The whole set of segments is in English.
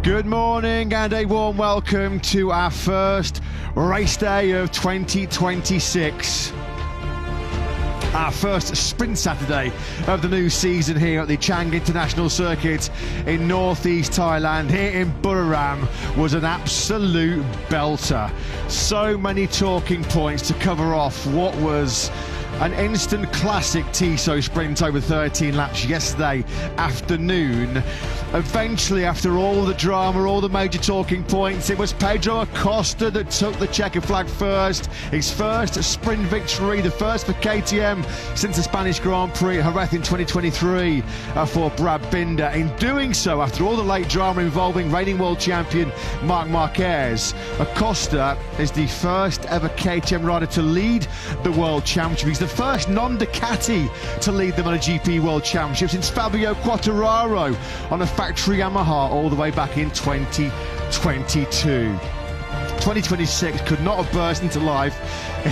Good morning and a warm welcome to our first race day of 2026. Our first sprint Saturday of the new season here at the Chang International Circuit in northeast Thailand. Here in Buriram was an absolute belter. So many talking points to cover off what was an instant classic TISO sprint over 13 laps yesterday afternoon. Eventually, after all the drama, all the major talking points, it was Pedro Acosta that took the checker flag first. His first sprint victory, the first for KTM since the Spanish Grand Prix at Jerez in 2023 for Brad Binder. In doing so, after all the late drama involving reigning world champion Marc Marquez, Acosta is the first ever KTM rider to lead the World Championship. He's the first non-Ducati to lead the MotoGP World Championship since Fabio Quartararo on a factory Yamaha all the way back in 2022. 2026 could not have burst into life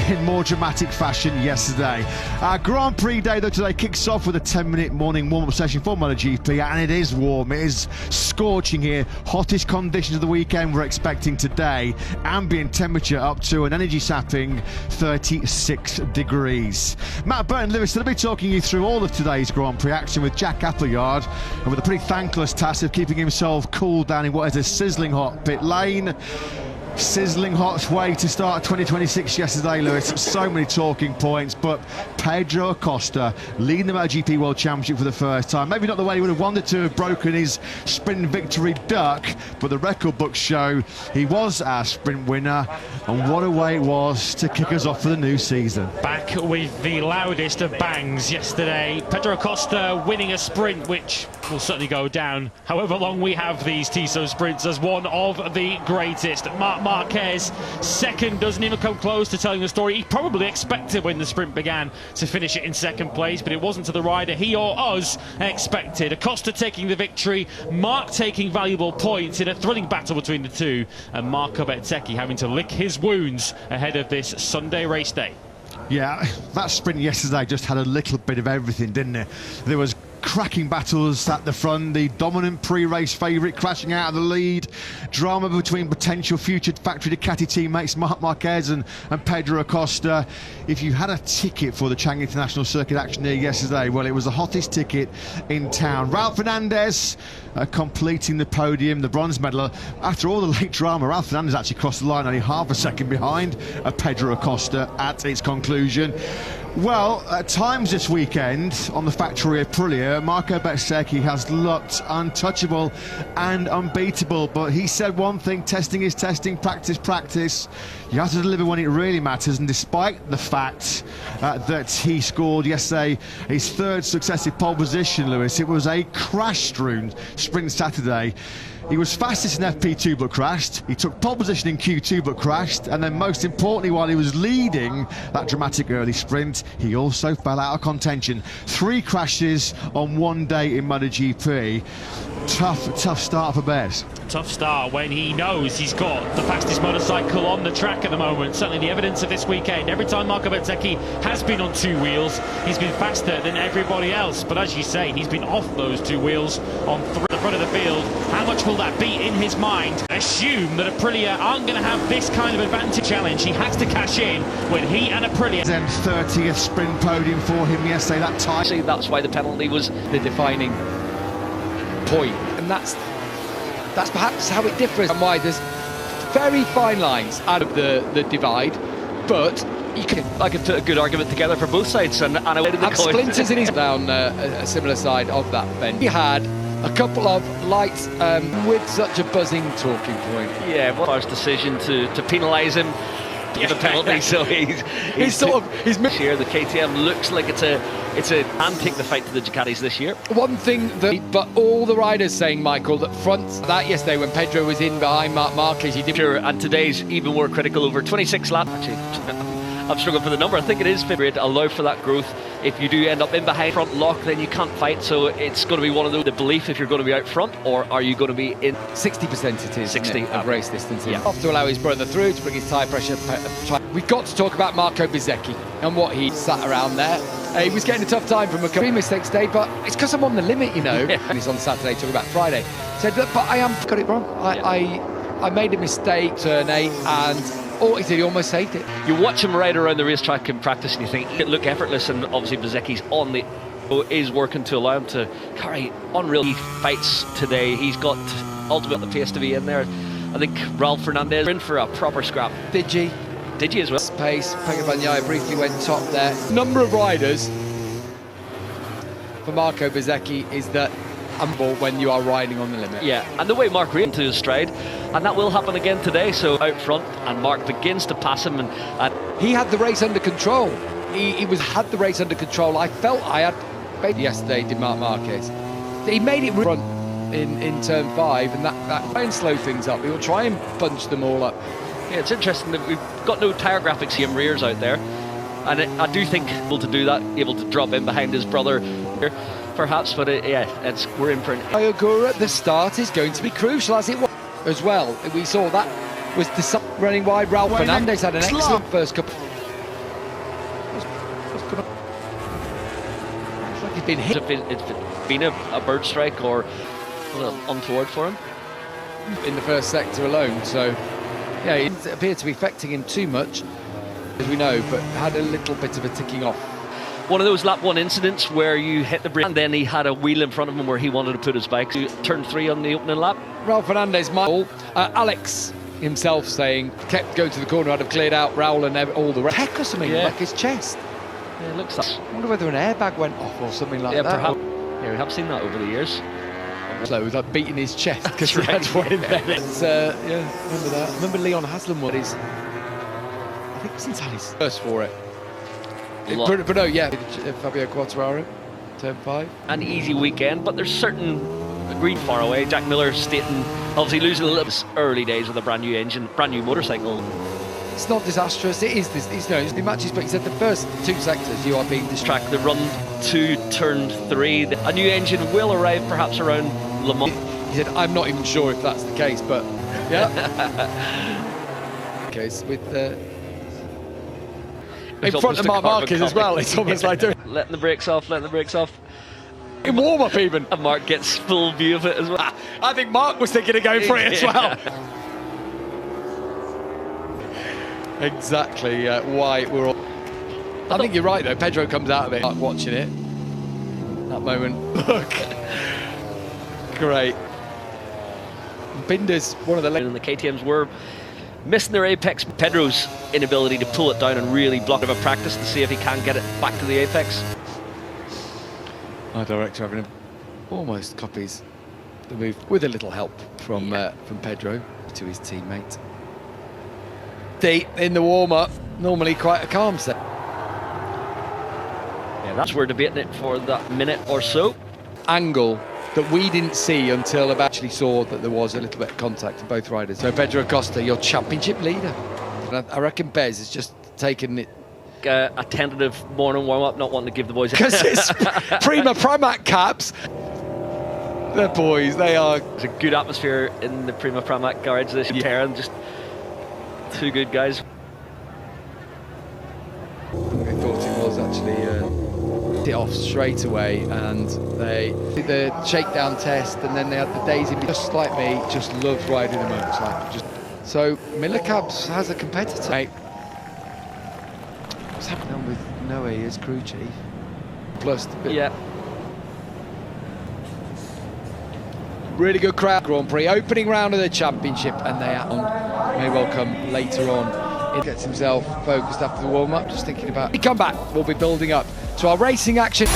in more dramatic fashion yesterday. Our Grand Prix day though today kicks off with a 10-minute morning warm-up session for MotoGP, and it is warm, it is scorching here. Hottest conditions of the weekend we're expecting today. Ambient temperature up to an energy sapping 36 degrees. Matt Burton Lewis will be talking you through all of today's Grand Prix action with Jack Appleyard, and with a pretty thankless task of keeping himself cool down in what is a sizzling hot pit lane. Sizzling hot way to start 2026 yesterday, Lewis. So many talking points, but Pedro Acosta leading the MotoGP World Championship for the first time. Maybe not the way he would have wanted to have broken his sprint victory duck, but the record books show he was our sprint winner, and what a way it was to kick us off for the new season. Back with the loudest of bangs yesterday. Pedro Acosta winning a sprint, which will certainly go down, however long we have these TISO sprints, as one of the greatest. Marc Marquez second doesn't even come close to telling the story. He probably expected when the sprint began to finish it in second place, but it wasn't to the rider he or us expected. Acosta taking the victory, Marc taking valuable points in a thrilling battle between the two, and Marco Bezzecchi having to lick his wounds ahead of this Sunday race day. Yeah, that sprint yesterday just had a little bit of everything, didn't it? There was cracking battles at the front, the dominant pre-race favourite crashing out of the lead, drama between potential future factory Ducati teammates Marc Marquez and Pedro Acosta. If you had a ticket for the Chang International Circuit action here yesterday, well, it was the hottest ticket in town. Raul Fernandez completing the podium, the bronze medal. After all the late drama, Raul Fernandez actually crossed the line only half a second behind Pedro Acosta at its conclusion. Well, at times this weekend on the factory Aprilia, Marco Bezzecchi has looked untouchable and unbeatable, but he said one thing: testing is testing, practice, practice. You have to deliver when it really matters, and despite the fact that he scored yesterday his third successive pole position, Lewis, it was a crash-strewn sprint Saturday. He was fastest in FP2 but crashed. He took pole position in Q2 but crashed. And then most importantly, while he was leading that dramatic early sprint, he also fell out of contention. 3 crashes on one day in MotoGP. Tough start for Bez. Tough start when he knows he's got the fastest motorcycle on the track at the moment. Certainly the evidence of this weekend. Every time Marco Bezzecchi has been on 2 wheels, he's been faster than everybody else. But as you say, he's been off those 2 wheels on the front of the field. How much will that be in his mind? Assume that Aprilia aren't going to have this kind of advantage challenge. He has to cash in when he and Aprilia. Then 30th sprint podium for him yesterday. That time. See, that's why the penalty was the defining point, and that's perhaps how it differs, and why there's very fine lines out of the divide, but you can put a good argument together for both sides, and I went to the splinters in his down a similar side of that bench. He had a couple of lights with such a buzzing talking point. Yeah, well, our decision to penalise him, give a penalty, so he's here. The KTM looks like it's a and take the fight to the Ducatis this year. One thing but all the riders saying, Michael, that front that yesterday when Pedro was in behind Marc Marquez, he did. Sure, and today's even more critical, over 26 laps. Actually, I'm struggling for the number. I think it is favourite to allow for that growth. If you do end up in behind front lock, then you can't fight. So it's going to be one of the belief if you're going to be out front, or are you going to be in 60% it is 60 of race distance. Yeah. Off to allow his brother through to bring his tyre pressure. We've got to talk about Marco Bezzecchi and what he sat around there. He was getting a tough time from a couple of mistakes today, but it's because I'm on the limit, you know. Yeah. And he's on Saturday talking about Friday. Said, look, but I got it wrong. I made a mistake, turn 8, and he said he almost saved it. You watch him ride around the racetrack in practice and you think, it look effortless, and obviously Bezecchi's on the is working to allow him to carry unreal fights today. He's got ultimately the pace to be in there. I think Ralph Fernandez in for a proper scrap. Digi as well. Pace, Pagavanyaya briefly went top there. Number of riders for Marco Bezzecchi is that humble when you are riding on the limit. Yeah, and the way Mark ran into his stride, and that will happen again today. So out front, and Mark begins to pass him, and He had the race under control. He had the race under control. I felt I had yesterday, did Marc Marquez. He made it front in turn 5, and that try and slow things up. He'll try and punch them all up. yeah, it's interesting that we've got no tyre graphics here, rears out there, and I do think able to do that, able to drop in behind his brother here, perhaps. But we're in for an. Ayogura at the start is going to be crucial, as it was as well. We saw that was the running wide. Ralph Fernandez had an excellent first couple. It's like he's been hit. It's been a bird strike or a little untoward for him In the first sector alone, so yeah, it didn't appear to be affecting him too much, as we know, but had a little bit of a ticking off. One of those lap 1 incidents where you hit the brake and then he had a wheel in front of him where he wanted to put his bike. So turn 3 on the opening lap. Ralph Fernandez, Alex himself saying, kept going to the corner, I'd have cleared out Raul and all the rest. Heck or something, like his chest. Yeah, it looks that. I wonder whether an airbag went off or something like Yeah, that. perhaps. Yeah, we have seen that over the years. So it was like beating his chest because That's he had right. one in there. Yeah, remember that. I remember Leon Haslam what is. I think since had his first for it. But no, yeah, Fabio Quartararo, turn 5. An easy weekend, but there's certain green far away. Jack Miller stating, obviously losing a little bit early days with a brand new engine, brand new motorcycle. It's not disastrous. It is this. It's the matches, but he said the first 2 sectors you are being Track the run to turn 3. A new engine will arrive perhaps around Le Mans. He said, I'm not even sure if that's the case, but yeah. Case with in front of Marc Marquez as well. It's almost like doing letting the brakes off. in warm up even. And Mark gets full view of it as well. I think Mark was thinking of going for it as well. Exactly why we're all. I think you're right though. Pedro comes out of it, watching it. That moment. Look. Great. Binder's one of the. And the KTMs were missing their apex. Pedro's inability to pull it down and really block it of a practice to see if he can get it back to the apex. Our director having almost copies the move with a little help from Pedro to his teammate. Deep in the warm-up, normally quite a calm set. Yeah, that's we're debating it for that minute or so. Angle that we didn't see until I actually saw that there was a little bit of contact of both riders. So Pedro Acosta, your championship leader. And I reckon Bez has just taken it. A tentative morning warm-up, not wanting to give the boys. Because it's Prima Pramac caps. The boys, they are. There's a good atmosphere in the Prima Pramac garage this year, and just 2 good guys. I thought it was actually it off straight away, and they did the shakedown test, and then they had the days in. Just like me, just loves riding a motorcycle. So Miller Cabs has a competitor. What's happening with Noe as crew chief? Plus, really good crowd. Grand Prix opening round of the championship, and they may well come later on. He gets himself focused after the warm-up, just thinking about. We come back, we'll be building up to our racing action.